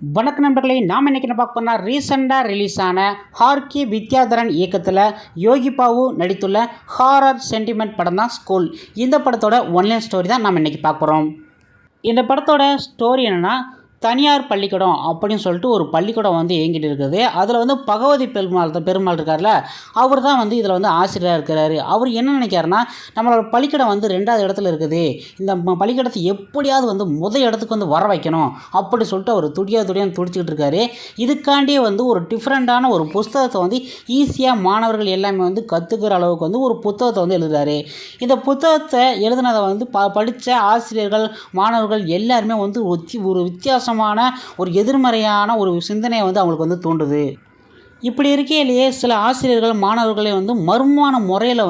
வணக்க நண்பர்களே, நாம் இன்றைக்கி என்ன பார்க்க போனால் ரீசெண்டாக ரிலீஸ் ஆன ஆர்கே வித்யாதரன் இயக்கத்தில் யோகி பாபு நடித்துள்ள ஹாரர் சென்டிமெண்ட் படம் தான் ஸ்கூல். இந்த படத்தோட ஒன்லைன் ஸ்டோரி தான் நாம் இன்றைக்கி பார்க்க போகிறோம். இந்த படத்தோட ஸ்டோரி என்னென்னா, தனியார் பள்ளிக்கூடம் அப்படின்னு சொல்லிட்டு ஒரு பள்ளிக்கூடம் இயங்கிட்டு இருக்குது. அதில் பகவதி பெருமாள் இருக்கார்ல, அவர் தான் இதில் ஆசிரியராக இருக்கிறாரு. அவர் என்ன நினைக்காருன்னா, நம்மளோட பள்ளிக்கூடம் 2வது இடத்துல இருக்குது, இந்த பள்ளிக்கூடத்தை எப்படியாவது முதல் இடத்துக்கு வர வைக்கணும் அப்படி சொல்லிட்டு அவர் துடியான்னு துடிச்சிக்கிட்டு இருக்காரு. இதுக்காண்டியே ஒரு டிஃப்ரெண்ட்டான ஒரு புத்தகத்தை ஈஸியாக மாணவர்கள் எல்லாமே கற்றுக்கிற அளவுக்கு ஒரு புத்தகத்தை எழுதுறாரு. இந்த புத்தகத்தை எழுதுனதை படித்த ஆசிரியர்கள் மாணவர்கள் எல்லாருமே ஒரு வித்தியாசமான ஒரு எதிர்மறையான ஒரு சிந்தனையை அவங்களுக்கு தோன்றுது. இப்படி இருக்கையிலேயே சில ஆசிரியர்கள் மாணவர்களை மர்மமான முறையில்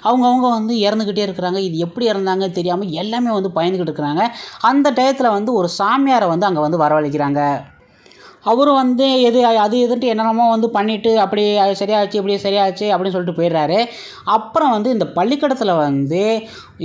அவங்க இறந்துக்கிட்டே இருக்கிறாங்க. இது எப்படி இறந்தாங்க தெரியாமல் எல்லாமே பயந்துக்கிட்டு இருக்கிறாங்க. அந்த டயத்தில் ஒரு சாமியாரை அங்கே வரவழைக்கிறாங்க. அவரும் அது எதுன்ட்டு என்னென்னமோ பண்ணிவிட்டு அப்படி சரியாச்சு இப்படி சரியாச்சு அப்படின்னு சொல்லிட்டு போயிடுறாரு. அப்புறம் இந்த பள்ளிக்கூடத்தில்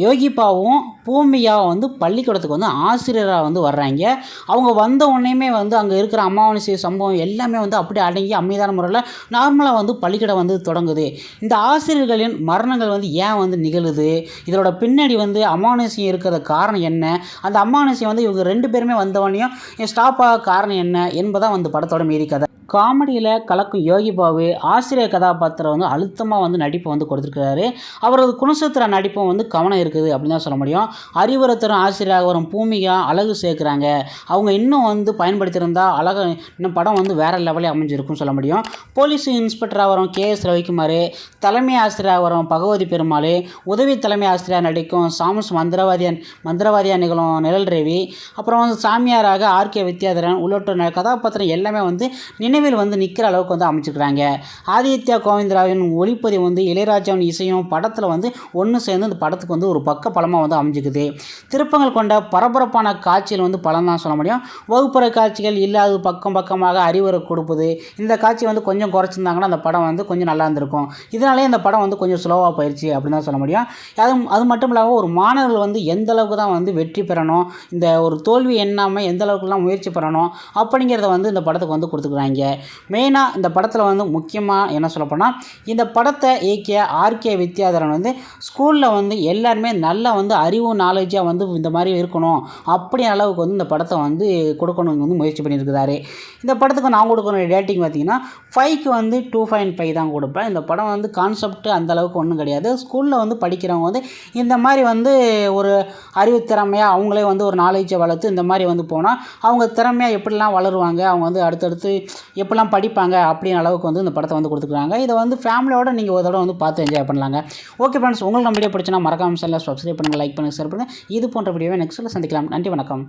யோகி பாவும் பூமியாவும் பள்ளிக்கூடத்துக்கு ஆசிரியராக வர்றாங்க. அவங்க வந்த உடனேயுமே அங்கே இருக்கிற அமாவாசை சம்பவம் எல்லாமே அப்படியே அடங்கி அமைதியான முறையில் நார்மலாக பள்ளிக்கூடம் தொடங்குது. இந்த ஆசிரியர்களின் மரணங்கள் ஏன் நிகழுது, இதோட பின்னாடி அமாவாசை இருக்கிற காரணம் என்ன, அந்த அமாவாசை இவங்க 2 பேருமே வந்தவனையும் ஸ்டாப் ஆக காரணம் என்ன என்பதான் படத்தோட மீறி கதை. காமெடியில் கலக்கும் யோகி பாபு ஆசிரியர் கதாபாத்திரம் அழுத்தமாக நடிப்பை கொடுத்துருக்கிறாரு. அவரது குணசத்திர நடிப்பும் கவனம் இருக்குது அப்படின்னு தான் சொல்ல முடியும். அறிவுறுத்தரும் ஆசிரியராக வரும் பூமிகா அழகு சேர்க்குறாங்க. அவங்க இன்னும் பயன்படுத்தியிருந்தால் அழகாக இன்னும் படம் வேறு லெவலே அமைஞ்சிருக்குன்னு சொல்ல முடியும். போலீஸ் இன்ஸ்பெக்டராக வரும் KS ரவிக்குமார், தலைமை ஆசிரியராக வரும் பகவதி பெருமாள், உதவி தலைமை ஆசிரியராக நடிக்கும் சாமஸ் மந்திரவாதியாக நிகழும் நிழல் ரவி, அப்புறம் சாமியாராக ஆர்கே வித்யாதரன் உள்ளிட்ட கதாபாத்திரம் எல்லாமே நினைவில் நிற்கிற அளவுக்கு அமைச்சிருக்கிறாங்க. ஆதித்யா கோவிந்தராவின் ஒளிப்பதிவு இளையராஜாவின் இசையும் படத்தில் ஒன்று சேர்ந்து இந்த படத்துக்கு ஒரு பக்க பலமாக அமைஞ்சிக்குது. திருப்பங்கள் கொண்ட பரபரப்பான காட்சியில் பலம் தான் சொல்ல முடியும். வகுப்பறை காட்சிகள் இல்லாத பக்கமாக அறிவுரை கொடுப்பது, இந்த காட்சி கொஞ்சம் குறைச்சிருந்தாங்கன்னா அந்த படம் கொஞ்சம் நல்லா இருந்திருக்கும். இதனாலே இந்த படம் கொஞ்சம் ஸ்லோவாக போயிடுச்சு அப்படின்னு தான் சொல்ல முடியும். அது மட்டும் இல்லாமல் ஒரு மாணவர்கள் எந்த அளவுக்கு தான் வெற்றி பெறணும், இந்த ஒரு தோல்வி எண்ணாமல் எந்த அளவுக்குலாம் முயற்சி பெறணும் அப்படிங்கிறத இந்த படத்துக்கு கொடுத்துக்கிறாங்க. மெயினாக இந்த படத்தில் முக்கியமாக என்ன சொல்லப்போனால், இந்த படத்தை இயக்கிய ஆர்கே வித்யாதரன் ஸ்கூலில் எல்லாருமே நல்லா அறிவு நாலேஜாக இந்த மாதிரி இருக்கணும் அப்படி அளவுக்கு இந்த படத்தை கொடுக்கணுங்க முயற்சி பண்ணியிருக்கிறாரு. இந்த படத்துக்கு நான் கொடுக்குற ரேட்டிங் பார்த்திங்கன்னா 5க்கு 2.5 தான் கொடுப்பேன். இந்த படம் கான்செப்ட் அந்தளவுக்கு ஒன்றும் கிடையாது. ஸ்கூலில் படிக்கிறவங்க இந்த மாதிரி ஒரு அறிவு திறமையாக அவங்களே ஒரு நாலேஜை வளர்த்து இந்த மாதிரி போனால் அவங்க திறமையாக எப்படிலாம் வளருவாங்க, அவங்க அடுத்தடுத்து எப்படிலாம் படிப்பாங்க அப்படின்னு அளவுக்கு இந்த படத்தை கொடுத்துருக்காங்க. இதை ஃபேமிலியோடு நீங்கள் ஒரு தடவை பார்த்து என்ஜாய் பண்ணலாங்க. ஓகே ஃப்ரெண்ட்ஸ், உங்களுக்கு நம்ம வீடியோ பிடிச்சினா மறக்காம சப்ஸ்கிரைப் பண்ணுங்கள், லைக் பண்ணுங்கள், ஷேர் பண்ணுங்கள். இது போன்ற வீடியோவை நெக்ஸ்ட்டில் சந்திக்கலாம். நன்றி, வணக்கம்.